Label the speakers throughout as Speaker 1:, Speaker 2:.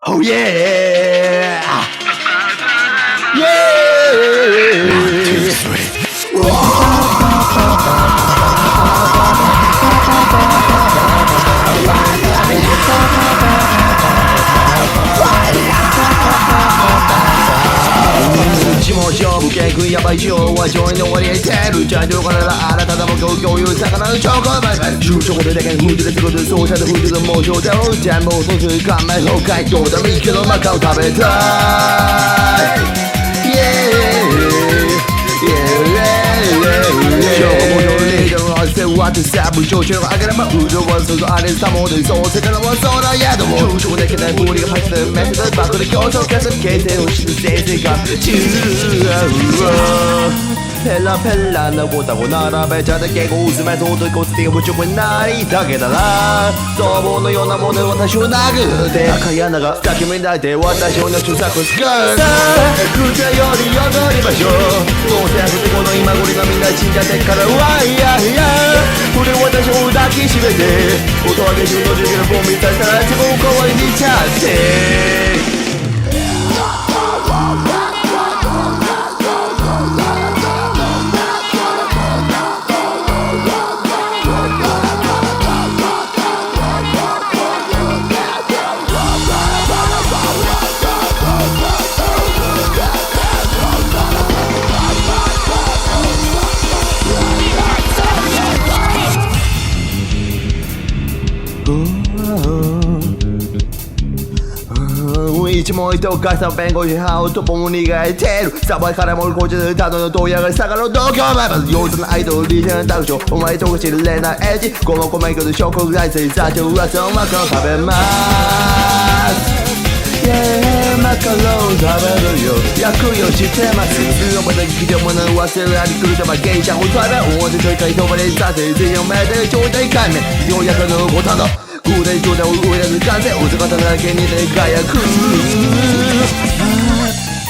Speaker 1: Oh yeah! Yeah! 1, 2, 3.下勝負ケークやばいよは上位の終わりへてるチャンネルからあなたも共有魚のチョコバイバイ就職ででけん風で仕事そうしたで風でもう上でおじゃんもうそつかんない北海道だみけどマカを食べたい Yeah What is that? 部長中のあげればうどんはそのあれさもでそうせからはそうだやども就職できない氷が入ってメッセージバックで競争化する形成を知る先生がペラペラなボタンを並べちゃって結構薄めそうとこつてが部長になりだけだな泥棒のようなもので私を殴って赤い穴が先目抱いて私をの著作を救うさあ口より踊りましょうどうせあそこの今頃のみんな死んじゃってからわいやいやこれ私を抱きしめて音上げしの授業のボンビーさせたら自分を代わりにちゃって一問一答母さん弁護士派をトップも磨いてるサバイからもこっちでただのどうやが下がる度胸前まず用途のアイドルリーダーダウショーお前とこ知れないエッジこの米粉で証拠大生ザチョウラソンマカロン食べます Yeah マカロン食べるよ焼くよしてます強まで聞いてもの忘れられ来るとば芸者を食べ思わずちょいかいとばれさせ全員目でちょうだい解明ようやくのごたの空伝上で上らず完成大阪だけにね輝く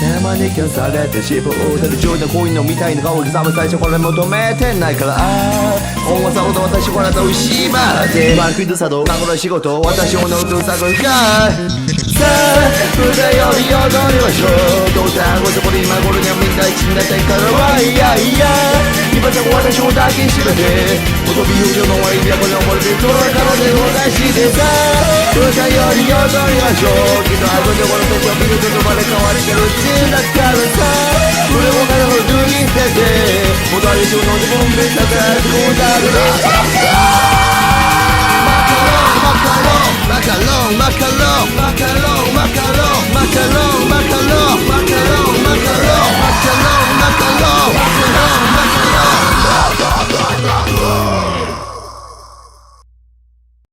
Speaker 1: 手招きをされて尻尾を打たれ上手な恋のみたいな顔がさ最初これ求めてないから恩はさほど私これとしまってマークイズ作動過去の仕事私を乗ると探るかさあ腕より踊りましょうどうせあごそこで今頃にはみんな一になってからはいやいや今さ私を抱きしめて踊り友情の終わりにはこの思い出と彼女を出してさ腕より踊りましょうきっとあごでこの手を見るとまで変わってるだからさ俺も彼を脱ぎ捨てて戻りしの自分でさせてこうだるマカロンマカロンマカロンマカロンマカロンマカロンマカロン